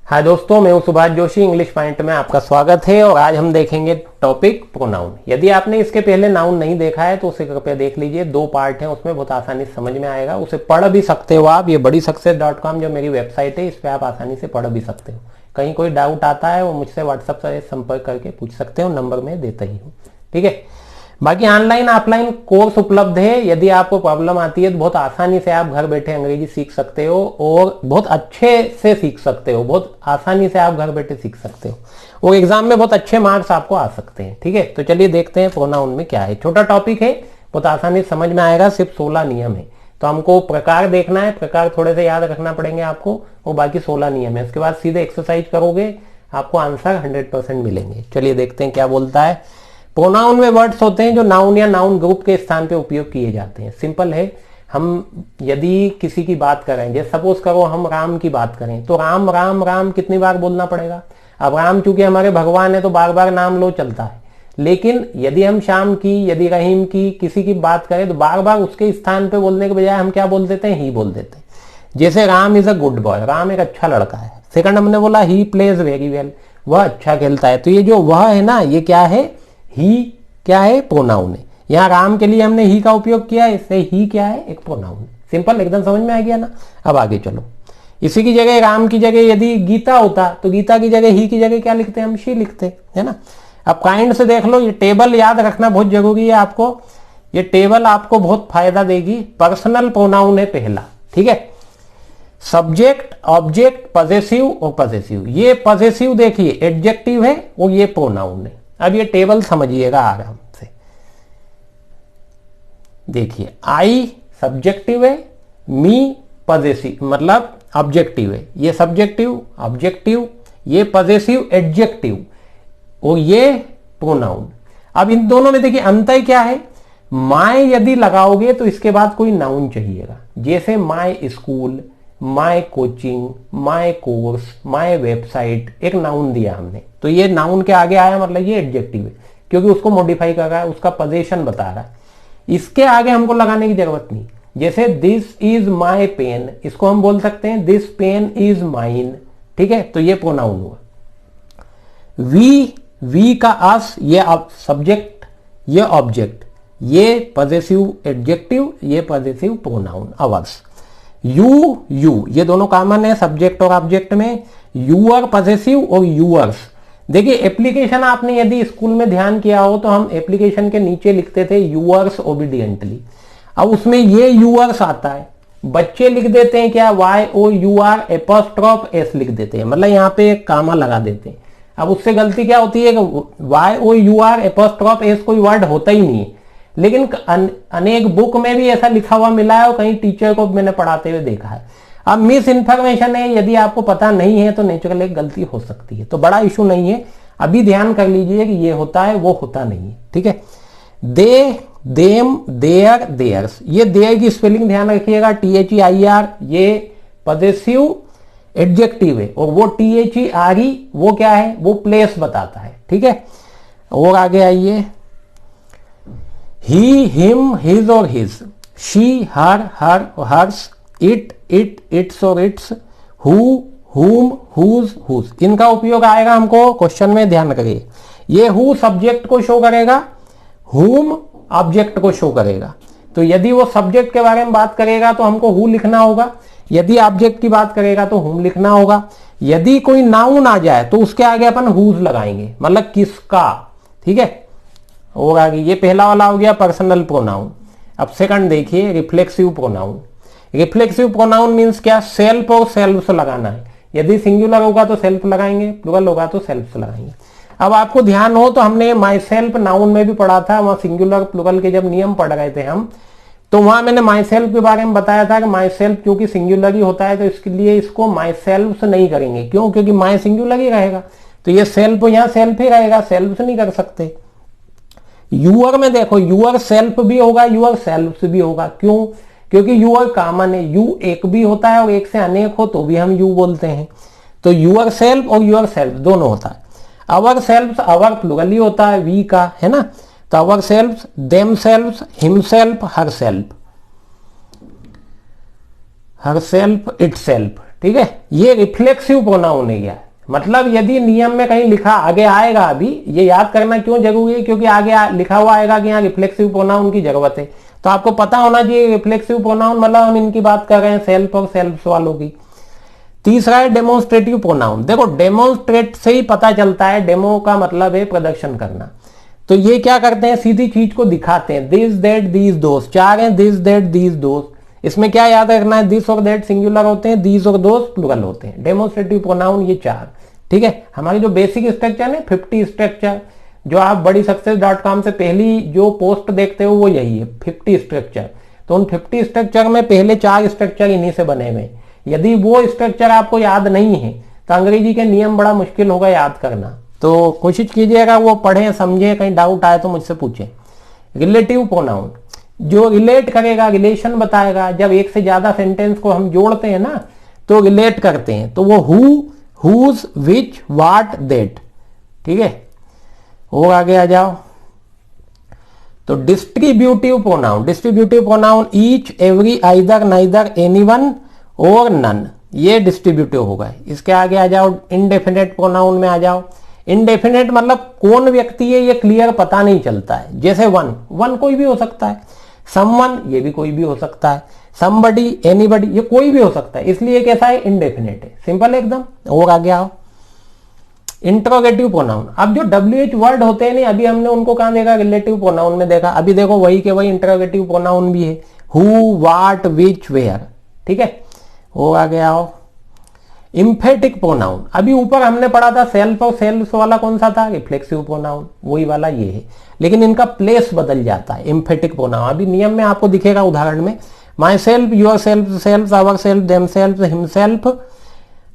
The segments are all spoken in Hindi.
हाय दोस्तों, मैं हूं सुभाष जोशी। इंग्लिश पॉइंट में आपका स्वागत है और आज हम देखेंगे टॉपिक प्रोनाउन। यदि आपने इसके पहले नाउन नहीं देखा है तो उसे कृपया देख लीजिए। 2 पार्ट हैं, उसमें बहुत आसानी से समझ में आएगा। उसे पढ़ भी सकते हो आप। ये BuddySuccess.com जो मेरी वेबसाइट है, इस पर आप आसानी से पढ़ भी सकते हो। कहीं कोई डाउट आता है वो मुझसे व्हाट्सएप से संपर्क करके पूछ सकते हो, नंबर में देता ही हूँ। ठीक है, बाकी ऑनलाइन ऑफलाइन कोर्स उपलब्ध है। यदि आपको प्रॉब्लम आती है तो बहुत आसानी से आप घर बैठे अंग्रेजी सीख सकते हो और बहुत अच्छे से सीख सकते हो। बहुत आसानी से आप घर बैठे सीख सकते हो और एग्जाम में बहुत अच्छे मार्क्स आपको आ सकते हैं। ठीक है, तो चलिए देखते हैं प्रोनाउन में क्या है। छोटा टॉपिक है, बहुत आसानी से समझ में आएगा। सिर्फ 16 नियम है, तो हमको प्रकार देखना है। प्रकार थोड़े से याद रखना पड़ेंगे आपको और बाकी 16 नियम है। उसके बाद सीधे एक्सरसाइज करोगे, आपको आंसर 100% मिलेंगे। चलिए देखते हैं क्या बोलता है। प्रोनाउन में वर्ड्स होते हैं जो नाउन या नाउन ग्रुप के स्थान पे उपयोग किए जाते हैं। सिंपल है, हम यदि किसी की बात करें, जैसे सपोज करो हम राम की बात करें, तो राम राम राम कितनी बार बोलना पड़ेगा। अब राम चूंकि हमारे भगवान है तो बार बार नाम लो चलता है, लेकिन यदि हम श्याम की, यदि रहीम की, किसी की बात करें तो बार बार उसके स्थान पे बोलने के बजाय हम क्या बोल देते हैं, ही बोल देते हैं। जैसे Ram is a good boy, Ram एक अच्छा लड़का है। सेकंड हमने बोला ही प्लेज वेरी वेल, वह अच्छा खेलता है। तो ये जो वह है ना, ये क्या है, ही क्या है, प्रोनाउन है। यहां राम के लिए हमने ही का उपयोग किया है, इससे ही क्या है, एक प्रोनाउन। सिंपल, एकदम समझ में आ गया ना। अब आगे चलो। इसी की जगह, राम की जगह यदि गीता होता तो गीता की जगह, ही की जगह क्या लिखते हैं, हम शी लिखते है ना। अब काइंड से देख लो, ये टेबल याद रखना बहुत जरूरी है आपको। ये टेबल आपको बहुत फायदा देगी। पर्सनल प्रोनाउन है पहला, ठीक है। सब्जेक्ट, ऑब्जेक्ट, पजेसिव और पजेसिव। ये पजेसिव देखिए एडजेक्टिव है और ये प्रोनाउन है। अब ये टेबल समझिएगा आराम से। देखिए, आई सब्जेक्टिव है, मी पजेसिव मतलब ऑब्जेक्टिव है। ये सब्जेक्टिव, ऑब्जेक्टिव, ये पजेसिव, एडजेक्टिव और ये प्रोनाउन। अब इन दोनों में देखिए अंतर क्या है। माय यदि लगाओगे तो इसके बाद कोई नाउन चाहिएगा। जैसे my school, my coaching, my course, my website, एक नाउन दिया हमने, तो ये नाउन के आगे आया मतलब ये एडजेक्टिव है, क्योंकि उसको मॉडिफाई कर रहा है, उसका पोजीशन बता रहा है। इसके आगे हमको लगाने की जरूरत नहीं। जैसे दिस इज माय पेन, इसको हम बोल सकते हैं दिस पेन इज माइन। ठीक है, तो ये प्रोनाउन हुआ। वी का अस, ये सब्जेक्ट, ये ऑब्जेक्ट, ये पजेसिव एडजेक्टिव, ये पजेसिव प्रोनाउन अवर्स। यू ये दोनों कॉमन है सब्जेक्ट और ऑब्जेक्ट में। यूअर पजेसिव और यूअर्स। देखिए एप्लीकेशन आपने यदि स्कूल में ध्यान किया हो तो हम एप्लीकेशन के नीचे लिखते थे यूअर्स ओबीडियंटली। अब उसमें ये यूअर्स आता है। बच्चे लिख देते हैं क्या, YOUR एपोस्ट्रोफ S लिख देते हैं, मतलब यहाँ पे एक कामा लगा देते हैं। अब उससे गलती क्या होती है कि YOUR एपोस्ट्रोफ S कोई वर्ड होता ही नहीं है, लेकिन अनेक बुक में भी ऐसा लिखा हुआ मिला है और कहीं टीचर को मैंने पढ़ाते हुए देखा है। अब मिस इन्फॉर्मेशन है, यदि आपको पता नहीं है तो नेचुरल एक गलती हो सकती है, तो बड़ा इशू नहीं है। अभी ध्यान कर लीजिए कि ये होता है, वो होता नहीं है। ठीक है, दे, देम, देयर, देयर्स। ये देयर की स्पेलिंग ध्यान रखिएगा, THEIR, ये पजेसिव एडजेक्टिव है और वो THERE वो क्या है, वो प्लेस बताता है। ठीक है, और आगे आइए। ही, हिम, हिज और his, she, her, hers, it, its और इट्स, हु, हुम, हुज। इनका उपयोग आएगा हमको क्वेश्चन में, ध्यान करिए। ये हु सब्जेक्ट को शो करेगा, हुम ऑब्जेक्ट को शो करेगा। तो यदि वो सब्जेक्ट के बारे में बात करेगा तो हमको हु लिखना होगा, यदि ऑब्जेक्ट की बात करेगा तो हुम लिखना होगा। यदि कोई नाउन आ जाए तो उसके आगे अपन हुज लगाएंगे, मतलब किसका। ठीक है, और आगे ये पहला वाला हो गया पर्सनल प्रोनाउन। अब सेकंड देखिए, reflexive pronoun. Reflexive pronoun means क्या, सेल्फ और सेल्फ लगाना है। यदि सिंगुलर होगा तो सेल्फ लगाएंगे, प्लुरल होगा तो सेल्फ लगाएंगे। अब आपको ध्यान हो तो हमने माई सेल्फ नाउन में भी पढ़ा था, वहां सिंगुलर प्लुरल के जब नियम पढ़ रहे थे हम, तो वहां मैंने माई सेल्फ के बारे में बताया था कि माई सेल्फ क्योंकि सिंगुलर ही होता है तो इसके लिए इसको माई सेल्फ नहीं करेंगे। क्यों, क्योंकि माई सिंगुलर ही रहेगा, तो ये सेल्फ यहाँ सेल्फ ही रहेगा, सेल्फ नहीं कर सकते। यूअर में देखो, यूअर सेल्फ भी होगा, यूअर सेल्फ भी होगा। क्यों, क्योंकि यूअर कॉमन है। यू एक भी होता है और एक से अनेक हो तो भी हम यू बोलते हैं। तो यूअर सेल्फ और यूअर सेल्फ दोनों होता है। अवर सेल्फ, अवर प्लुरल ही होता है, वी का, है ना। तो our self, themself, himself, her self, herself, it self. ठीक है, ये रिफ्लेक्सिव प्रोनाउन है। क्या मतलब यदि नियम में कहीं लिखा आगे आएगा, अभी ये याद करना क्यों जरूरी है, क्योंकि आगे लिखा हुआ आएगा कि यहाँ रिफ्लेक्सिव प्रोनाउन की जरूरत है, तो आपको पता होना चाहिए रिफ्लेक्सिव प्रोनाउन मतलब हम इनकी बात कर रहे हैं, सेल्फ और सेल्फ वालों की। तीसरा है डेमोन्स्ट्रेटिव प्रोनाउन। देखो डेमोन्स्ट्रेट से ही पता चलता है, डेमो का मतलब है प्रदर्शन करना। तो ये क्या करते हैं, सीधी चीज को दिखाते हैं। दिस दैट दीज दोस, चार हैं, दिस दैट दीज दोस। इसमें क्या याद रखना है, दिस और दैट सिंगुलर होते हैं, दीज और दोस प्लुरल होते हैं। डेमोन्स्ट्रेटिव प्रोनाउन ये चार, ठीक है। हमारी जो बेसिक स्ट्रक्चर है 50 स्ट्रक्चर, जो आप बड़ी सक्सेस.com से पहली जो पोस्ट देखते हो वो यही है, 50 स्ट्रक्चर। तो उन 50 स्ट्रक्चर में पहले 4 स्ट्रक्चर इन्हीं से बने हुए। यदि वो स्ट्रक्चर आपको याद नहीं है तो अंग्रेजी के नियम बड़ा मुश्किल होगा याद करना। तो कोशिश कीजिएगा वो पढ़ें, समझें, कहीं डाउट आए तो मुझसे पूछें। रिलेटिव प्रोनाउन जो रिलेट करेगा, रिलेशन बताएगा। जब एक से ज्यादा सेंटेंस को हम जोड़ते हैं ना तो रिलेट करते हैं, तो वो who, whose, which, what, that, ठीक है। और आगे आ जाओ तो distributive pronoun. Distributive pronoun each, every, either, neither, anyone और नन, ये डिस्ट्रीब्यूटिव होगा। इसके आगे आ जाओ इनडेफिनेट प्रोनाउन में आ जाओ। इनडेफिनेट मतलब कौन व्यक्ति है ये क्लियर पता नहीं चलता है। जैसे वन, वन कोई भी हो सकता है, समवन ये भी कोई भी हो सकता है, समबडी, एनीबडी ये कोई भी हो सकता है, इसलिए कैसा है, इनडेफिनेट है, सिंपल है एकदम। और आगे आओ इंट्रोगेटिव प्रोनाउन। अब जो WH वर्ड होते हैं नहीं, अभी हमने उनको कहां देखा, रिलेटिव प्रोनाउन में देखा। अभी देखो वही के वही इंट्रोगेटिव प्रोनाउन भी है, हु, व्हाट, विच, वेयर, ठीक है। और आगे आओ इंफेटिक प्रोनाउन। अभी ऊपर हमने पढ़ा था सेल्फ और सेल्फ वाला कौन सा था, रिफ्लेक्सिव प्रोनाउन, वही वाला ये है, लेकिन इनका प्लेस बदल जाता है। इंफेटिक प्रोनाउन अभी नियम में आपको दिखेगा उदाहरण में, myself, yourself, self, ourself, themself, himself,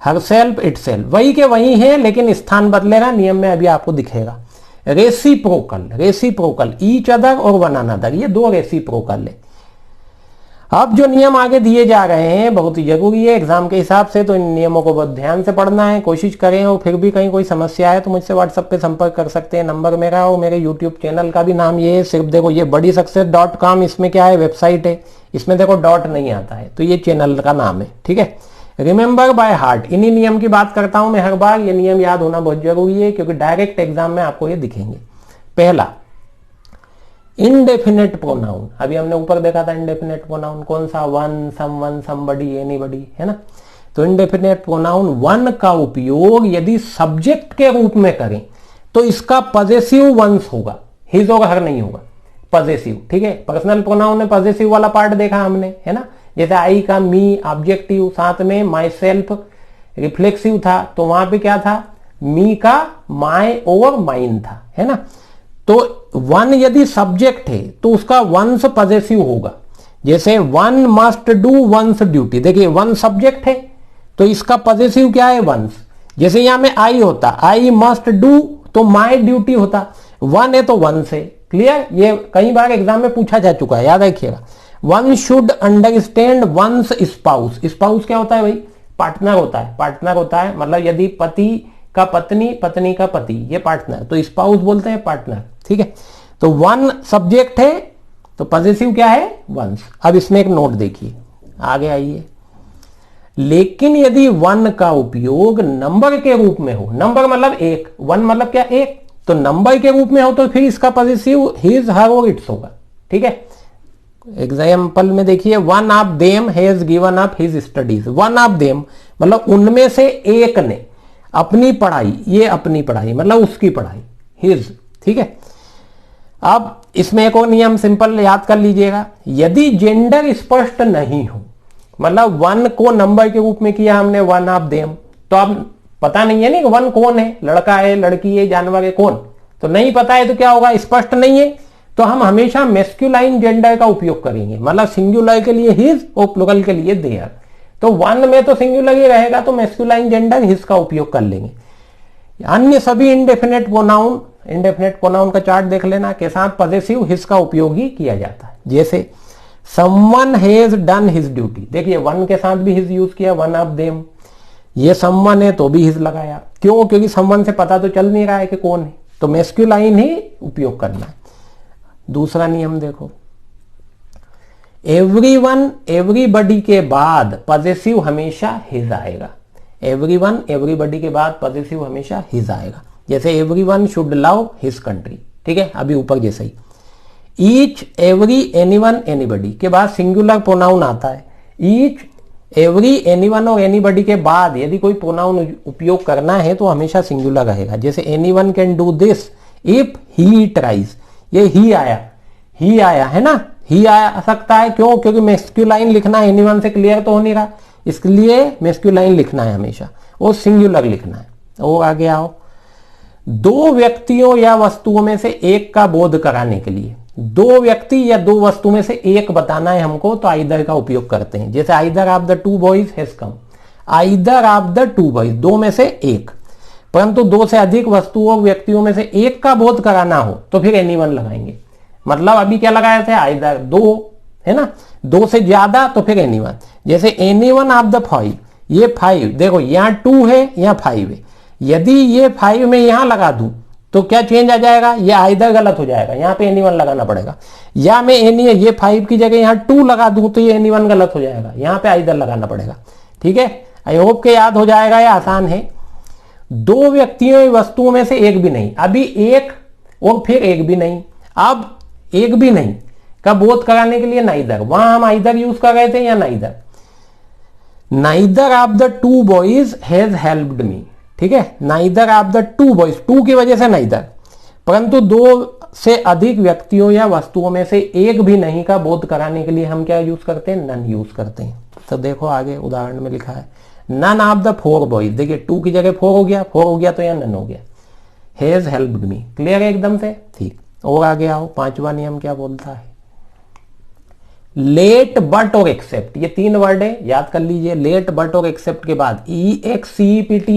herself, itself, वही के वही है लेकिन स्थान बदलेगा, नियम में अभी आपको दिखेगा। रेसिप्रोकल, रेसिप्रोकल ईच अदर और वन अनदर, ये दो रेसिप्रोकल है। अब जो नियम आगे दिए जा रहे हैं बहुत ही जरूरी है एग्जाम के हिसाब से, तो इन नियमों को बहुत ध्यान से पढ़ना है, कोशिश करें। और फिर भी कहीं कोई समस्या है तो मुझसे व्हाट्सएप पे संपर्क कर सकते हैं, नंबर मेरा। और मेरे यूट्यूब चैनल का भी नाम ये है, सिर्फ देखो ये बड़ी सक्सेस.com, इसमें क्या है, वेबसाइट है, इसमें देखो डॉट नहीं आता है, तो ये चैनल का नाम है, ठीक है। रिमेंबर बाय हार्ट, इन्हीं नियम की बात करता हूं मैं हर बार, ये नियम याद होना बहुत जरूरी है क्योंकि डायरेक्ट एग्जाम में आपको ये दिखेंगे। पहला इनडेफिनेट प्रोनाउन, अभी हमने ऊपर देखा था इनडेफिनेट प्रोनाउन कौन सा, वन, समवन, समबडी, एनीबडी, है ना। तो इनडेफिनेट प्रोनाउन वन का उपयोग यदि सब्जेक्ट के रूप में करें तो इसका पॉजेसिव वंस होगा, हिज और हर नहीं होगा, पॉजेसिव, ठीक है। पर्सनल प्रोनाउन में पॉजेसिव वाला पार्ट देखा हमने, है ना। जैसे आई का मी ऑब्जेक्टिव, साथ में माई सेल्फ रिफ्लेक्सिव था, तो वहां पे क्या था, मी का माई और माइन था, है ना। तो वन यदि सब्जेक्ट है तो उसका वंस पॉजेसिव होगा। जैसे one must do once duty, देखिए वन सब्जेक्ट है तो इसका पॉजेसिव क्या है, वंस। जैसे यहां में आई होता, आई मस्ट डू, तो माई ड्यूटी होता, वन है तो वन से, क्लियर। ये कई बार एग्जाम में पूछा जा चुका है, याद रखिएगा। One should understand one's spouse, spouse क्या होता है भाई, पार्टनर होता है, पार्टनर होता है, मतलब यदि पति का पत्नी, पत्नी का पति, ये पार्टनर, तो स्पाउस बोलते हैं पार्टनर, ठीक है। तो वन सब्जेक्ट है तो पॉजेसिव क्या है, वंस। अब इसमें एक नोट देखिए, आगे आइए। लेकिन यदि वन का उपयोग नंबर के रूप में हो, नंबर मतलब एक, वन मतलब क्या, एक, तो नंबर के रूप में हो तो फिर इसका पॉजेसिव हिज, हर और इट्स होगा, ठीक है। एग्जाम्पल में देखिए, one of them has given up his studies, one of them मतलब उनमें से एक ने अपनी पढ़ाई, ये अपनी पढ़ाई मतलब उसकी पढ़ाई, हिज, ठीक है। अब इसमें एक और नियम सिंपल याद कर लीजिएगा, यदि जेंडर स्पष्ट नहीं हो, मतलब वन को नंबर के रूप में किया हमने, वन ऑफ देम, तो अब पता नहीं है ना वन कौन है, लड़का है, लड़की है, जानवर है, कौन, तो नहीं पता है तो क्या होगा, स्पष्ट नहीं है, तो हम हमेशा मैस्कुलाइन जेंडर का उपयोग करेंगे, मतलब सिंगुलर के लिए हिज और प्लुरल के लिए देयर। तो वन में तो सिंगुलर ही रहेगा तो मैस्कुलाइन जेंडर हिज का उपयोग कर लेंगे। अन्य सभी इंडेफिनेट प्रोनाउन, इंडेफिनेट प्रोनाउन का चार्ट देख लेना, के साथ पॉजेसिव हिज का उपयोग ही किया जाता है। जैसे someone has done his duty, देखिए वन के साथ भी हिज यूज किया, वन ऑफ देम, ये समवन है तो भी हिज लगाया, क्यों, क्योंकि समवन से पता तो चल नहीं रहा है कि कौन है, तो मैस्कुलाइन ही उपयोग करना है। दूसरा नियम देखो, एवरीवन एवरीबडी के बाद पॉजिटिव हमेशा हिज आएगा। एवरीवन एवरीबडी के बाद पॉजिटिव हमेशा हिज आएगा। जैसे everyone should love his country, ठीक है, अभी ऊपर जैसे ही। ईच एवरी एनीवन एनीबडी के बाद सिंगुलर प्रोनाउन आता है। ईच एवरी एनीवन और एनीबडी के बाद यदि कोई प्रोनाउन उपयोग करना है तो हमेशा सिंगुलर रहेगा। जैसे anyone can do this if he tries, ये ही आया है ना, ही आ सकता है। क्यों? क्योंकि मैस्कुलाइन लिखना है, एनीवन से क्लियर तो हो नहीं रहा, इसलिए मैस्कुलाइन लिखना है हमेशा और सिंगुलर लिखना है। और आगे आओ, दो व्यक्तियों या वस्तुओं में से एक का बोध कराने के लिए, दो व्यक्ति या दो वस्तु में से एक बताना है हमको, तो आइदर का उपयोग करते हैं। जैसे either of the two boys has come, either of the two boys, दो में से एक। परंतु दो से अधिक वस्तुओं व्यक्तियों में से एक का बोध कराना हो तो फिर एनीवन लगाएंगे। मतलब अभी क्या लगाया थे, आइदर, दो है ना, दो से ज्यादा तो फिर एनीवन। जैसे एनीवन ऑफ द फाइव, ये फाइव, देखो यहाँ टू है यहाँ फाइव है, यदि ये फाइव में यहां लगा दूं तो क्या चेंज आ जाएगा, ये आइदर गलत हो जाएगा, यहां पे एनीवन लगाना पड़ेगा। या मैं ये फाइव की जगह यहां टू लगा दूं तो ये एनीवन गलत हो जाएगा, यहां पे आइदर लगाना पड़ेगा। ठीक है, आई होप के याद हो जाएगा, ये आसान है। दो व्यक्तियों वस्तुओं में से एक भी नहीं, अभी एक और फिर एक भी नहीं, अब एक भी नहीं का बोध कराने के लिए नाइदर, वहां हम आइदर यूज कर रहे थे या neither. Neither of the two boys has helped me, ठीक है, neither of the two boys, two की वजह से नाइदर, परंतु दो से अधिक व्यक्तियों या वस्तुओं में से एक भी नहीं का बोध कराने के लिए हम क्या यूज करते हैं, नन यूज करते हैं। तो देखो आगे उदाहरण में लिखा है, none of the four boys, देखिए टू की जगह फोर हो गया तो यह नन हो गया। हैज हेल्प्ड मी, क्लियर है एकदम से, ठीक। और आगे आओ, पांचवा नियम क्या बोलता है, लेट बट और एक्सेप्ट, ये तीन वर्ड है, याद कर लीजिए। लेट बट और एक्सेप्ट के बाद EXCEPT,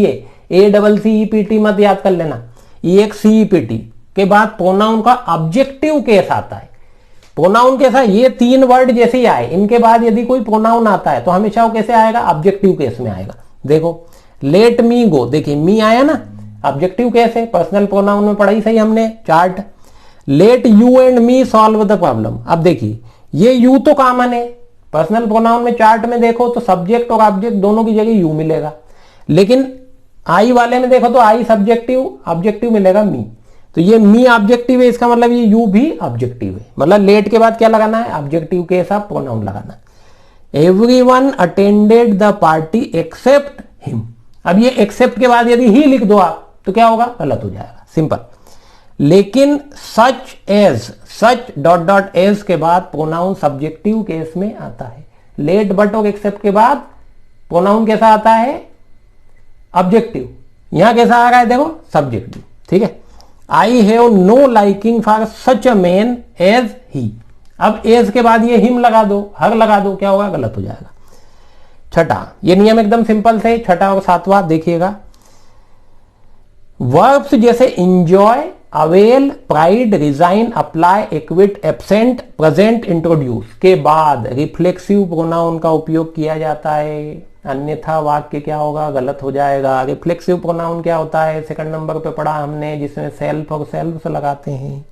ACCEPT मत याद कर लेना, EXCEPT के बाद प्रोनाउन का ऑब्जेक्टिव केस आता है। प्रोनाउन कैसा, ये तीन वर्ड जैसे ही आए, इनके बाद यदि कोई प्रोनाउन आता है तो हमेशा वो कैसे आएगा, ऑब्जेक्टिव केस में आएगा। देखो लेट मी गो, देखिए मी आया ना, ऑब्जेक्टिव केस है, पर्सनल प्रोनाउन में पढ़ाई सही हमने chart. Let you and me solve the problem, अब देखिए ये यू तो कॉमन है, पर्सनल प्रोनाउन में चार्ट में देखो तो सब्जेक्ट और ऑब्जेक्ट दोनों की जगह यू मिलेगा, लेकिन आई वाले में देखो तो आई सब्जेक्टिव, ऑब्जेक्टिव मिलेगा मी, तो ये मी ऑब्जेक्टिव है, इसका मतलब ये यू भी ऑब्जेक्टिव है। मतलब लेट के बाद क्या लगाना है, ऑब्जेक्टिव के साथ प्रोनाउन लगाना। Everyone attended the party except him, अब ये एक्सेप्ट के बाद यदि ही लिख दो आप तो क्या होगा, गलत हो जाएगा, सिंपल। लेकिन सच एज, सच डॉट डॉट एज के बाद प्रोनाउन सब्जेक्टिव केस में आता है। लेट बट और एक्सेप्ट के बाद प्रोनाउन कैसा आता है, ऑब्जेक्टिव, यहां कैसा आ रहा है देखो, सब्जेक्टिव, ठीक है। I have no liking for such a man as he, अब एज के बाद ये हिम लगा दो, हर लगा दो, क्या होगा, गलत हो जाएगा। छठा, ये नियम एकदम सिंपल थे, छठा और सातवां देखिएगा। वर्ब्स जैसे enjoy, avail, pride, resign, apply, equity, absent, present, introduce के बाद रिफ्लेक्सिव प्रोनाउन का उपयोग किया जाता है, अन्यथा वाक्य क्या होगा, गलत हो जाएगा। रिफ्लेक्सिव प्रोनाउन क्या होता है, सेकंड नंबर पे पढ़ा हमने, जिसमें सेल्फ और सेल्फ लगाते हैं।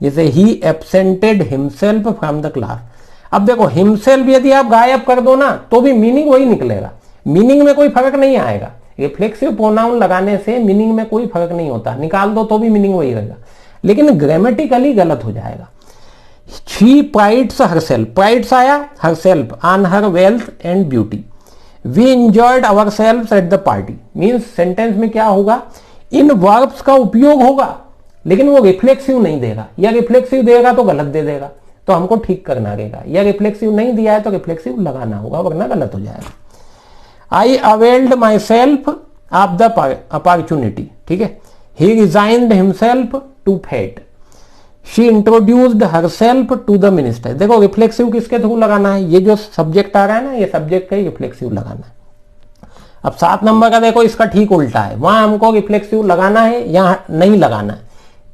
जैसे ही एब्सेंटेड हिमसेल्फ फ्रॉम द क्लास, अब देखो हिमसेल्फ यदि आप गायब कर दो ना तो भी मीनिंग वही निकलेगा, मीनिंग में कोई फर्क नहीं आएगा। रिफ्लेक्सिव प्रोनाउन लगाने से मीनिंग में कोई फर्क नहीं होता, निकाल दो तो भी मीनिंग वही रहेगा, लेकिन ग्रामेटिकली गलत हो जाएगा। शी प्राइड्स हरसेल्फ, प्राइड्स आया, herself on her wealth and beauty. We enjoyed ourselves at the party, means sentence में क्या होगा, इन वर्ब्स का उपयोग होगा लेकिन वो रिफ्लेक्सिव नहीं देगा, या रिफ्लेक्सिव देगा तो गलत दे देगा, तो हमको ठीक करना रहेगा, या रिफ्लेक्सिव नहीं दिया है तो रिफ्लेक्सिव लगाना होगा, वरना गलत हो जाएगा। I availed my self of the opportunity, ठीक है। He resigned himself to fate, she introduced herself to the minister. देखो रिफ्लेक्सिव किसके थ्रू लगाना है, ये जो सब्जेक्ट आ रहा है ना, ये सब्जेक्ट का ही रिफ्लेक्सिव लगाना है। अब 7 नंबर का देखो, इसका ठीक उल्टा है, वहां हमको रिफ्लेक्सिव लगाना है, यहां नहीं लगाना है।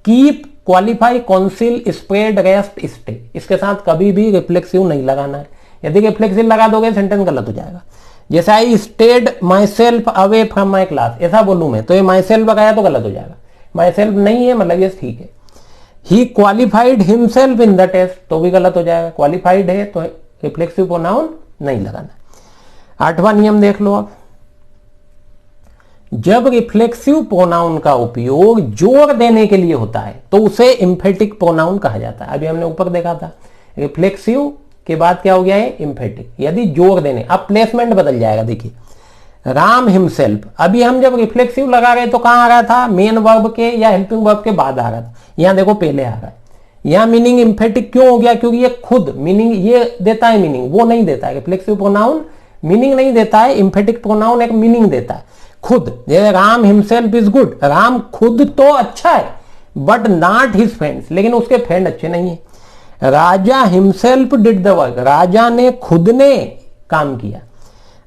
Keep, qualify, council, spread, rest, stay, इसके साथ कभी भी रिफ्लेक्सिव नहीं लगाना है। यदि रिफ्लेक्सिव लगा दोगे सेंटेंस गलत हो जाएगा। जैसे I stayed my self away from my class, ऐसा बोलूं मैं तो ये माई सेल्फ लगाया तो गलत हो जाएगा, माई सेल्फ नहीं है मतलब ये ठीक है। He qualified himself in the test, तो भी गलत हो जाएगा, क्वालिफाइड है तो रिफ्लेक्सिव प्रोनाउन नहीं लगाना। 8वां नियम देख लो। अब जब रिफ्लेक्सिव प्रोनाउन का उपयोग जोर देने के लिए होता है तो उसे एम्फेटिक प्रोनाउन कहा जाता है। अभी हमने ऊपर देखा था रिफ्लेक्सिव के बाद क्या हो गया है एम्फेटिक, यदि जोर देने। अब प्लेसमेंट बदल जाएगा। देखिए राम हिमसेल्फ, अभी हम जब रिफ्लेक्सिव लगा रहे तो कहां आ रहा था, मेन वर्ब के या हेल्पिंग वर्ब के बाद आ रहा था। यहां देखो पहले आ रहा है। यहां मीनिंग एम्फेटिक क्यों हो गया, क्योंकि ये खुद मीनिंग ये देता है, मीनिंग वो नहीं देता है। रिफ्लेक्सिव प्रोनाउन मीनिंग नहीं देता है, एम्फेटिक प्रोनाउन एक मीनिंग देता है खुद। जैसे Ram himself is good, Ram खुद तो अच्छा है बट नॉट हिज फ्रेंड्स, लेकिन उसके फ्रेंड अच्छे नहीं है। Raja himself did the work, Raja ने खुद ने काम किया।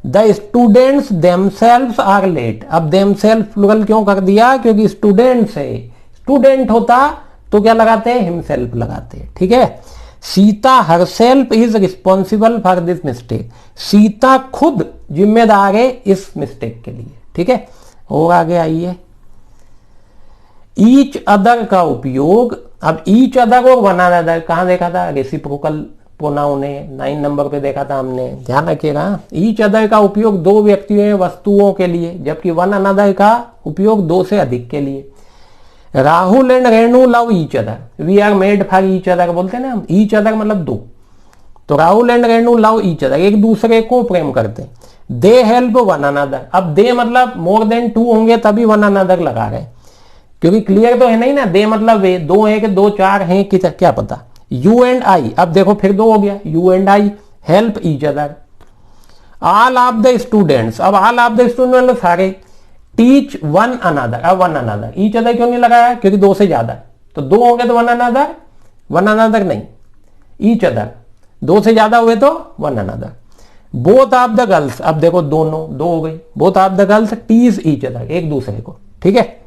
The students themselves are late, अब देमसेल्फ प्लुरल क्यों कर दिया, क्योंकि स्टूडेंट्स है, स्टूडेंट होता तो क्या लगाते हैं हिमसेल्फ लगाते हैं। ठीक है। Sita herself is responsible for this mistake, Sita खुद जिम्मेदार है इस मिस्टेक के लिए। ठीक है। और आगे आइए ईच अदर का उपयोग। अब ईच अदर और वन अनदर कहां देखा था, रेसिप्रोकल प्रोनाउन है, 9 नंबर पे देखा था हमने, ध्यान रखिएगा। ईच अदर का उपयोग 2 व्यक्तियों या वस्तुओं के लिए, जबकि वन अनदर का उपयोग 2 से अधिक के लिए। Rahul and Renu love each other, we are made for each other बोलते हैं ना हम। ईच अदर मतलब 2, तो Rahul and Renu love each other, एक दूसरे को प्रेम करते हैं। दे हेल्प वन अनदर, अब दे मतलब मोर देन 2 होंगे तभी वन अनदर लगा रहे, क्योंकि क्लियर तो है नहीं ना, दे मतलब वे 2 है कि 2 4 हैं कि क्या पता। यू एंड आई, अब देखो फिर 2 हो गया, you and I help each other. All of the students, अब ऑल ऑफ द स्टूडेंट मतलब सारे। टीच वन अनदर, अब वन अनदर, ईच अदर क्यों नहीं लगाया, क्योंकि 2 से ज्यादा, तो 2 हो गए तो वन अनदर, वन अनदर नहीं, ईच अदर। 2 से ज्यादा हुए तो one another. Both of the girls, अब देखो दोनों, 2 हो गई, both of the girls tease each other, एक दूसरे को। ठीक है।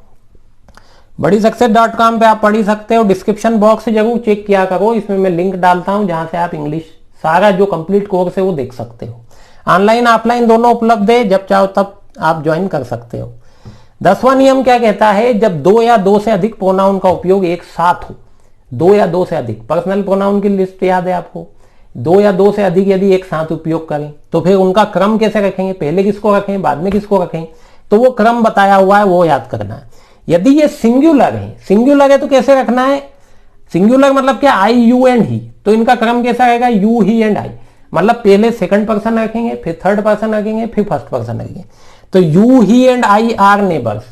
बड़ी सक्सेस.com पे आप पढ़ ही सकते हो, डिस्क्रिप्शन बॉक्स से जरूर चेक किया करो, इसमें मैं लिंक डालता हूं जहां से आप इंग्लिश सारा जो कंप्लीट कोर्स है वो देख सकते हो। ऑनलाइन ऑफलाइन दोनों उपलब्ध है, जब चाहो तब आप ज्वाइन कर सकते हो। 10वां नियम क्या कहता है, जब 2 या 2 से अधिक प्रोनाउन का उपयोग एक साथ हो, 2 या 2 से अधिक, पर्सनल प्रोनाउन की लिस्ट याद है आपको, 2 या 2 से अधिक यदि एक साथ उपयोग करें तो फिर उनका क्रम कैसे रखेंगे, पहले किसको रखें बाद में किसको रखें, तो वो क्रम बताया हुआ है, वो याद करना है। यदि ये सिंगुलर है तो कैसे रखना है, सिंगुलर मतलब क्या, आई यू एंड ही, तो इनका क्रम कैसा रहेगा, यू ही एंड आई, मतलब पहले सेकंड पर्सन रखेंगे, फिर थर्ड पर्सन रखेंगे, फिर फर्स्ट पर्सन रखेंगे। तो you he and I are neighbours,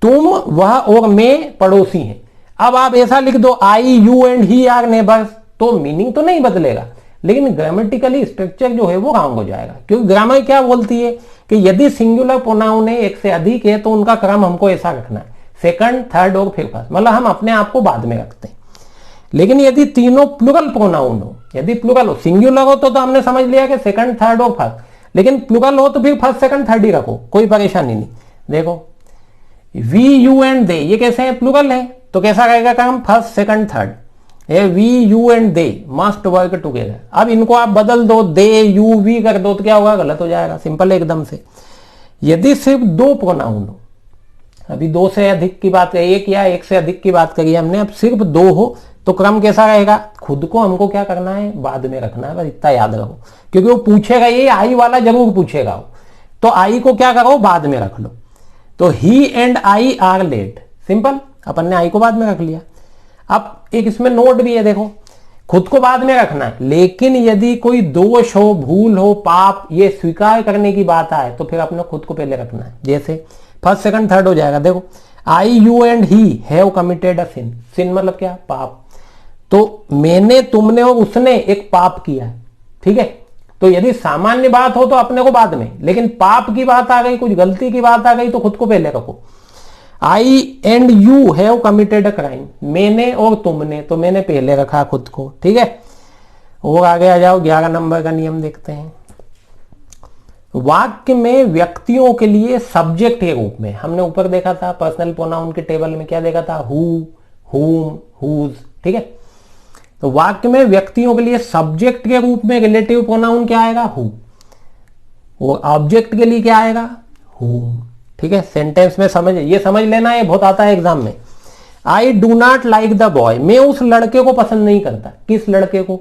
तुम वह और मैं पड़ोसी हैं। अब आप ऐसा लिख दो I you and he are neighbours, तो मीनिंग तो नहीं बदलेगा, लेकिन ग्रामेटिकली स्ट्रक्चर जो है वो रॉन्ग हो जाएगा, क्योंकि ग्रामर क्या बोलती है कि यदि सिंगुलर प्रोनाउन है एक से अधिक है तो उनका क्रम हमको ऐसा रखना है, सेकंड थर्ड और फिर फर्स्ट, मतलब हम अपने आप को बाद में रखते हैं। लेकिन यदि तीनों प्लुरल प्रोनाउन हो, यदि प्लुरल हो, सिंगुलर हो तो हमने समझ लिया कि सेकंड थर्ड और फर्स्ट, लेकिन प्लुरल हो तो फिर फर्स्ट सेकंड थर्ड ही रखो, कोई परेशानी नहीं। देखो वी यू एंड दे, ये कैसे है, प्लुरल है, तो कैसा रहेगा काम, first second third. We you and they must work together, अब इनको आप बदल दो, दे यू वी कर दो तो क्या होगा, गलत हो जाएगा, सिंपल है एकदम से। यदि सिर्फ 2 प्रोनाउन हो, अभी 2 से अधिक की बात करी, एक या एक से अधिक की बात करी हमने, अब सिर्फ 2 हो तो क्रम कैसा रहेगा, खुद को हमको क्या करना है, बाद में रखना है, बस इतना याद रखो, क्योंकि वो पूछेगा, ये आई वाला जरूर पूछेगा वो, तो आई को क्या करो, बाद में रख लो। तो he and I are late, simple, अपन ने आई को बाद में रख लिया। अब एक इसमें नोट भी है, देखो खुद को बाद में रखना है, लेकिन यदि कोई दोष हो, भूल हो, पाप, ये स्वीकार करने की बात आए तो फिर अपने खुद को पहले रखना है, जैसे फर्स्ट सेकंड थर्ड हो जाएगा। देखो I you and he have committed a sin, sin मतलब क्या, पाप, तो मैंने, तुमने और उसने एक पाप किया है, ठीक है। तो यदि सामान्य बात हो तो अपने को बाद में, लेकिन पाप की बात आ गई, कुछ गलती की बात आ गई तो खुद को पहले रखो। I and you have committed a crime, मैंने और तुमने, तो मैंने पहले रखा खुद को, ठीक है। और आगे आ जाओ, 11 नंबर का नियम देखते हैं। वाक्य में व्यक्तियों के लिए सब्जेक्ट के रूप में, हमने ऊपर देखा था पर्सनल प्रोनाउन के टेबल में क्या देखा था, हु, हुम, हुज, ठीक है। तो वाक्य में व्यक्तियों के लिए सब्जेक्ट के रूप में रिलेटिव प्रोनाउन क्या आएगा, हु, और ऑब्जेक्ट के लिए क्या आएगा, हुम, ठीक है। सेंटेंस में समझ, ये समझ लेना है, बहुत आता है एग्जाम में। I do not like the boy, मैं उस लड़के को पसंद नहीं करता, किस लड़के को,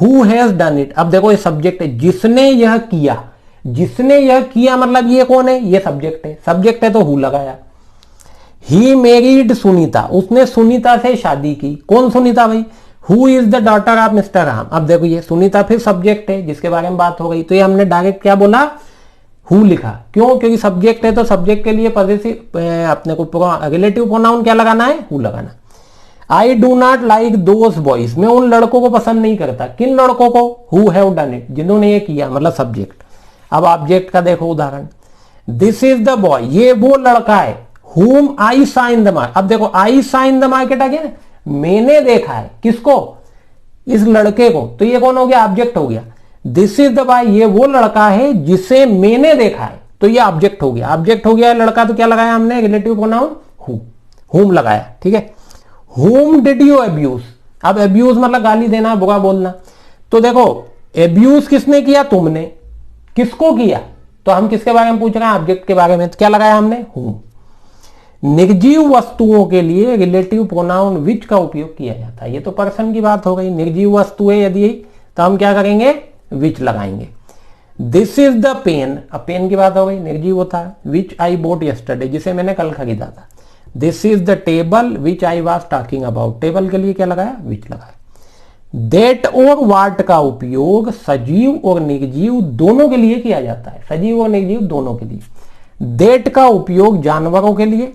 हु हैज डन इट, अब देखो ये सब्जेक्ट है, जिसने यह किया, जिसने यह किया मतलब ये कौन है, ये सब्जेक्ट है, सब्जेक्ट है तो हु लगाया। ही मैरिड सुनीता, उसने सुनीता से शादी की, कौन सुनीता भाई, who is the daughter of mister Ram. अब देखो ये सुनीता फिर सब्जेक्ट है जिसके बारे में बात हो गई, तो ये हमने डायरेक्ट क्या बोला, हु लिखा, क्यों, क्योंकि सब्जेक्ट है तो सब्जेक्ट के लिए पॉजिटिव अपने को रिलेटिव प्रोनाउन क्या लगाना है, हु लगाना। I do not like those boys, मैं उन लड़कों को पसंद नहीं करता, किन लड़कों को, हु हैव डन इट, जिन्होंने ये किया, मतलब सब्जेक्ट। अब ऑब्जेक्ट का देखो उदाहरण, दिस इज द बॉय, ये वो लड़का है, whom I saw in the market, अब देखो I saw in the market आ गया ना, मैंने देखा है, किसको, इस लड़के को, तो ये कौन हो गया, ऑब्जेक्ट हो गया। दिस इज द बॉय, ये वो लड़का है जिसे मैंने देखा है, तो ये ऑब्जेक्ट हो गया, ऑब्जेक्ट हो गया लड़का, तो क्या लगाया हमने, रिलेटिव प्रोनाउन हु, whom लगाया, ठीक है। whom did you abuse, अब abuse मतलब गाली देना, बुरा बोलना, तो देखो abuse किसने किया, तुमने, किसको किया, तो हम किसके बारे में पूछ रहे हैं, ऑब्जेक्ट के बारे में, तो क्या लगाया हमने, whom। निर्जीव वस्तुओं के लिए रिलेटिव प्रोनाउन विच का उपयोग किया जाता है, ये तो पर्सन की बात हो गई, निर्जीव वस्तु है यदि, तो हम क्या करेंगे, विच लगाएंगे। दिस इज द पेन, अब पेन की बात हो गई, निर्जीव होता है, विच आई बोट यस्टरडे, जिसे मैंने कल खरीदा था। This is the table which I was talking about, table के लिए क्या लगाया, विच लगाया। देट और वाट का उपयोग सजीव और निर्जीव दोनों के लिए किया जाता है, सजीव और निर्जीव दोनों के लिए। देट का उपयोग जानवरों के लिए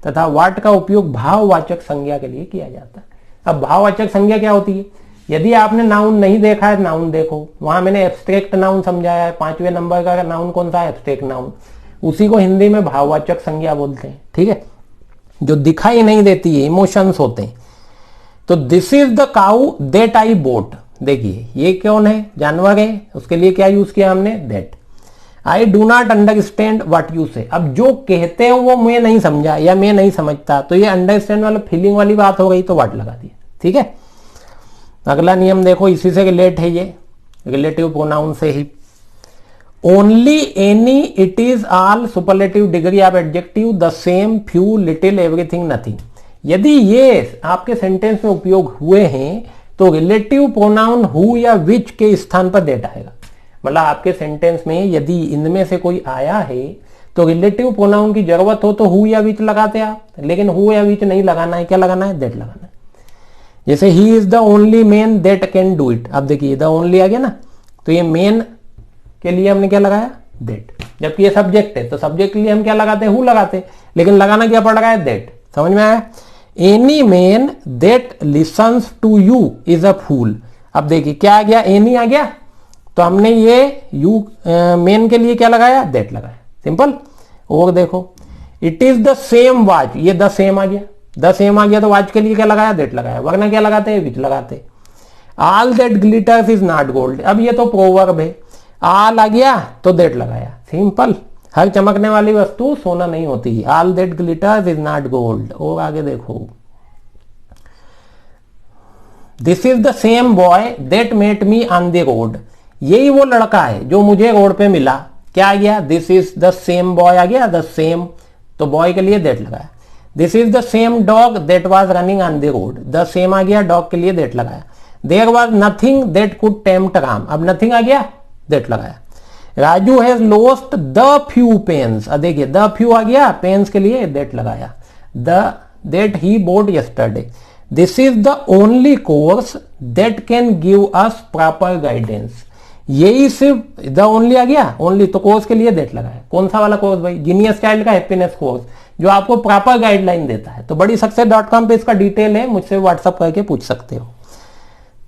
तथा वाट का उपयोग भाववाचक संज्ञा के लिए किया जाता है। अब भाववाचक संज्ञा क्या होती है, यदि आपने नाउन नहीं देखा है, नाउन देखो, वहां मैंने एब्स्ट्रैक्ट नाउन समझाया है, 5वें नंबर का नाउन कौन सा है, एब्स्ट्रैक्ट नाउन, उसी को हिंदी में भाववाचक संज्ञा बोलते हैं, ठीक है, जो दिखाई नहीं देती है, इमोशंस होते हैं। तो this is the cow that I boat, देखिए ये कौन है, जानवर है, उसके लिए क्या यूज किया हमने, that. I do not understand what you से, अब जो कहते हैं वो मैं नहीं समझा या मैं नहीं समझता, तो ये अंडरस्टैंड वाला फीलिंग वाली बात हो गई, तो व्हाट लगा दिया, ठीक है। अगला नियम देखो, इसी से रिलेट है, ये रिलेटिव प्रोनाउन से ही। Only, any, it is, all, superlative degree of adjective, the same, few, little, everything, nothing, यदि ये आपके सेंटेंस में उपयोग हुए हैं तो रिलेटिव प्रोनाउन हु या विच के स्थान पर दैट आएगा। मतलब आपके सेंटेंस में यदि इनमें से कोई आया है तो रिलेटिव प्रोनाउन की जरूरत हो तो हु या विच लगाते आप, लेकिन हु या विच नहीं लगाना है, क्या लगाना है, दैट लगाना है। जैसे he is the only man that can do it, अब देखिए द ओनली आ गया ना, तो ये मैन के लिए हमने क्या लगाया, दैट, जबकि ये सब्जेक्ट है तो सब्जेक्ट के लिए हम क्या लगाते हैं, हु लगाते, लेकिन लगाना क्या पड़ रहा है, दैट। समझ में आया। Any man that listens to you is a fool, अब देखिए क्या आ गया, एनी आ गया, तो हमने ये यू मेन के लिए क्या लगाया, दैट लगाया, सिंपल। और देखो it is the same watch, ये द सेम आ गया, द सेम आ गया, तो वॉच के लिए क्या लगाया, दैट लगाया, वरना क्या लगाते हैं, विच लगाते। All that glitters is not gold, अब ये तो प्रोवर्ब है, ऑल आ गया तो दैट लगाया, सिंपल। हर चमकने वाली वस्तु सोना नहीं होती, all that glitters is not gold. और आगे देखो, this is the same boy that met me on the road, यही वो लड़का है जो मुझे रोड पे मिला, क्या आ गया, this is the same boy आ गया, द सेम, तो बॉय के लिए दैट लगाया। This is the same dog that was running on the road, the same आ गया, डॉग के लिए दैट लगाया। There was nothing that could tempt Ram, अब नथिंग आ गया, दैट लगाया। Raju has lost the few pens, देखिए द फ्यू आ गया, पेन्स के लिए दैट लगाया। The that he boat yesterday, this is the only course that can give us proper guidance, यही सिर्फ द ओनली आ गया, ओनली, तो कोर्स के लिए दैट लगाया। कौन सा वाला कोर्स भाई, जीनियस चाइल्ड का हैप्पीनेस कोर्स, जो आपको प्रॉपर गाइडलाइन देता है। तो बड़ी सक्सेस.com पे इसका डिटेल है, मुझसे व्हाट्सअप करके पूछ सकते हो।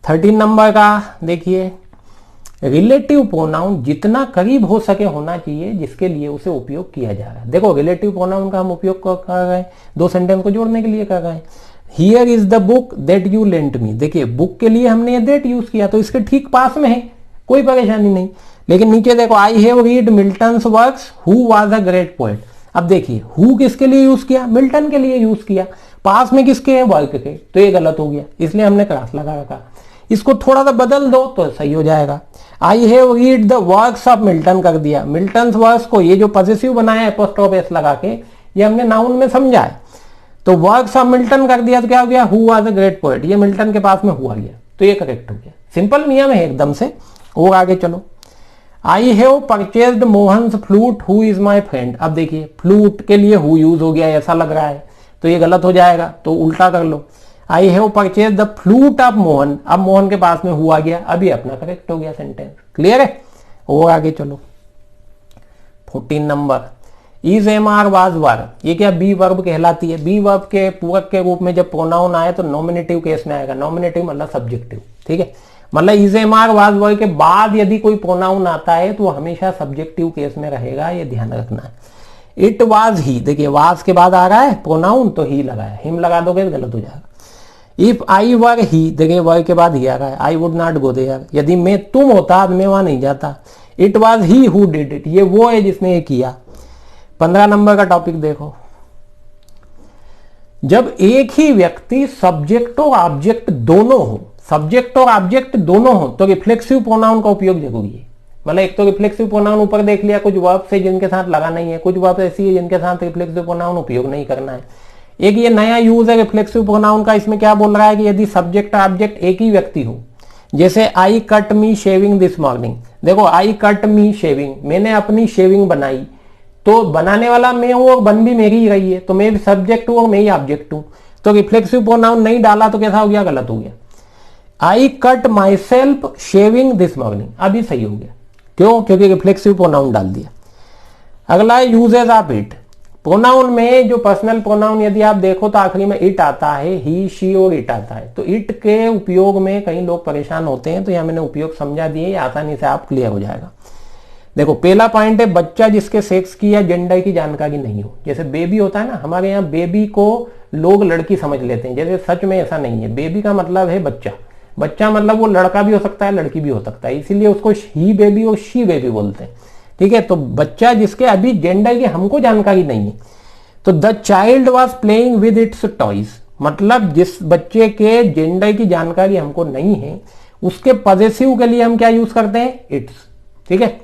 13 नंबर का देखिए, रिलेटिव प्रोनाउन जितना करीब हो सके होना चाहिए जिसके लिए उसे उपयोग किया जा रहा है। देखो रिलेटिव प्रोनाउन का हम उपयोग कर रहे हैं, दो सेंटेंस को जोड़ने के लिए कर रहे हैं। Here is the book that you lent me, देखिए बुक के लिए हमने दैट यूज किया, तो इसके ठीक पास में है, कोई परेशानी नहीं। लेकिन नीचे देखो, I have read Milton's works who was a great poet, अब देखिए हु किसके लिए यूज किया, मिल्टन के लिए यूज किया, पास में किसके है, वर्क के, तो ये गलत हो गया, इसलिए हमने क्रॉस लगा रखा। इसको थोड़ा सा बदल दो तो सही हो जाएगा। I have read the works of Milton कर दिया, मिल्टन वर्क्स को ये जो पॉसेसिव बनाया एपोस्ट्रोफ एस लगा के, ये हमने नाउन में समझा है, तो वर्क्स ऑफ मिल्टन कर दिया, तो क्या हो गया, who was a great poet, ये मिल्टन के पास में हुआ गया, तो ये करेक्ट हो गया। सिंपल नियम है एकदम से। और आगे चलो, I have purchased Mohan's flute who is my friend. अब देखिए फ्लूट के लिए हु यूज हो गया ऐसा लग रहा है, तो ये गलत हो जाएगा, तो उल्टा कर लो, I have purchase the flute of Mohan. अब मोहन के पास में हु आ गया, अभी अपना करेक्ट हो गया सेंटेंस। क्लियर है। और आगे चलो 14 number, is am are was were. ये क्या बी वर्ब कहलाती है। बी वर्ब के पूरक के रूप में जब प्रोनाउन आए तो नॉमिनेटिव केस में आएगा। नॉमिनेटिव मतलब सब्जेक्टिव, ठीक है। मतलब is am are was were के बाद यदि कोई प्रोनाउन आता है तो वो हमेशा सब्जेक्टिव केस में रहेगा, ये ध्यान रखना है। इट वाज ही, देखिए वाज के बाद आ रहा है प्रोनाउन तो ही लगाया, हिम लगा दोगे तो गलत हो जाएगा। इफ आई वर ही, देखिए वर के बाद ही आ रहा है, I would not go there. यदि मैं तुम होता मैं वहां नहीं जाता। It was he who did it, ये वो है जिसने ये किया। 15 नंबर का टॉपिक देखो, जब एक ही व्यक्ति सब्जेक्ट और ऑब्जेक्ट दोनों हो, सब्जेक्ट और ऑब्जेक्ट दोनों हो तो रिफ्लेक्सिव प्रोनाउन का उपयोग जरूरी है। मतलब एक तो रिफ्लेक्सिव प्रोनाउन ऊपर देख लिया, कुछ वर्ब से जिनके साथ लगा नहीं है, कुछ वर्ब ऐसी है जिनके साथ रिफ्लेक्सिव प्रोनाउन उपयोग नहीं करना है। एक ये नया यूज है रिफ्लेक्सिव प्रोनाउन का, इसमें क्या बोल रहा है कि यदि सब्जेक्ट ऑब्जेक्ट एक ही व्यक्ति हो, जैसे I cut me shaving this morning. देखो आई कट मी शेविंग, मैंने अपनी शेविंग बनाई, तो बनाने वाला मैं हूं और बन भी मेरी ही रही है, तो मैं भी सब्जेक्ट हूं और मैं ही ऑब्जेक्ट हूं। तो रिफ्लेक्सिव प्रोनाउन नहीं डाला तो कैसा हो गया, गलत हो गया। I cut my self shaving this morning, अभी सही हो गया। क्यों, क्योंकि रिफ्लेक्सिव प्रोनाउन डाल दिया। अगला है यूजेज ऑफ इट। प्रोनाउन में जो पर्सनल प्रोनाउन यदि आप देखो तो आखिरी में इट आता है, ही शी और इट आता है। तो इट के उपयोग में कई लोग परेशान होते हैं, तो यहां मैंने उपयोग समझा दिए, आसानी से आप क्लियर हो जाएगा। देखो पहला पॉइंट है बच्चा जिसके सेक्स की या जेंडर की जानकारी नहीं हो। जैसे बेबी होता है ना, हमारे यहाँ बेबी को लोग लड़की समझ लेते हैं, जैसे सच में ऐसा नहीं है। बेबी का मतलब है बच्चा। बच्चा मतलब वो लड़का भी हो सकता है लड़की भी हो सकता है, इसीलिए उसको ही बेबी और शी बेबी बोलते हैं, ठीक है। तो बच्चा जिसके अभी जेंडर की हमको जानकारी नहीं है। तो the child was playing with its toys, मतलब जिस बच्चे के जेंडर की जानकारी हमको नहीं है उसके पॉजेसिव के लिए हम क्या यूज करते हैं, इट्स, ठीक है।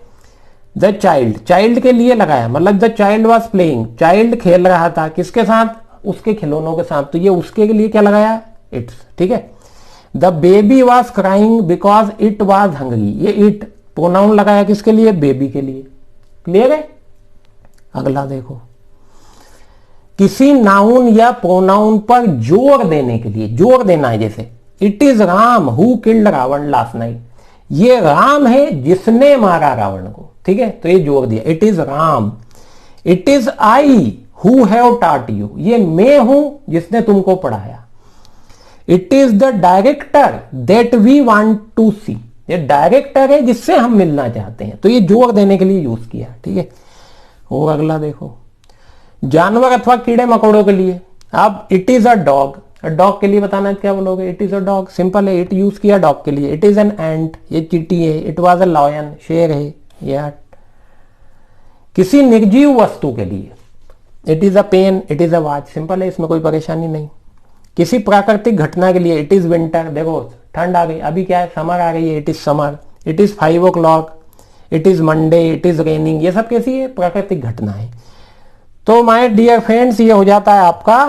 द चाइल्ड, चाइल्ड के लिए लगाया, मतलब the child was playing, child खेल रहा था किसके साथ, उसके खिलौनों के साथ, तो ये उसके लिए क्या लगाया, इट्स, ठीक है। The baby was crying because it was hungry, ये इट प्रोनाउन लगाया किसके लिए, बेबी के लिए। क्लियर है। अगला देखो, किसी नाउन या प्रोनाउन पर जोर देने के लिए, जोर देना है, जैसे it is Ram who killed Ravan last night, ये राम है जिसने मारा रावण को, ठीक है। तो ये जोर दिया, it is Ram. It is I who have taught you, ये मैं हूं जिसने तुमको पढ़ाया। It is the director that we want to see, ये डायरेक्टर है जिससे हम मिलना चाहते हैं, तो ये जोर देने के लिए यूज किया, ठीक है। और अगला देखो, जानवर अथवा कीड़े मकोड़ों के लिए, अब it is a dog, dog के लिए बताना क्या बोलोगे, it is a dog, simple है, इट यूज किया डॉग के लिए। इट इज एन एंट, ये चींटी है। इट वाज अ लायन, शेर है या। किसी निर्जीव वस्तु के लिए, it is a pen, it is a watch, simple है, इसमें कोई परेशानी नहीं। किसी प्राकृतिक घटना के लिए, इट इज विंटर, देखो ठंड आ गई, अभी क्या है, समर आ गई है, it is summer. It is 5 o'clock, it is Monday, it is raining, ये सब कैसी है, प्राकृतिक घटना है। तो माय डियर फ्रेंड्स, ये हो जाता है आपका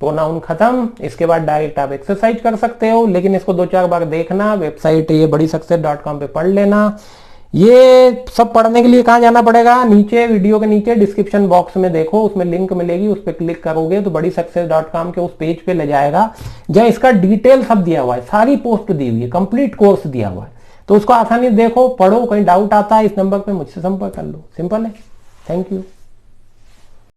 प्रोनाउन खत्म। इसके बाद डायरेक्ट आप एक्सरसाइज कर सकते हो, लेकिन इसको 2-4 बार देखना। वेबसाइट ये BaDiSuccess.com पे पढ़ लेना। ये सब पढ़ने के लिए कहाँ जाना पड़ेगा, नीचे वीडियो के नीचे डिस्क्रिप्शन बॉक्स में देखो, उसमें लिंक मिलेगी, उस पर क्लिक करोगे तो BaDiSuccess.com के उस पेज पे ले जाएगा, जहाँ इसका डिटेल सब दिया हुआ है, सारी पोस्ट दी हुई है, कंप्लीट कोर्स दिया हुआ है। तो उसको आसानी देखो, पढ़ो, कहीं डाउट आता है इस नंबर पे मुझसे संपर्क कर लो, सिंपल है। Thank you.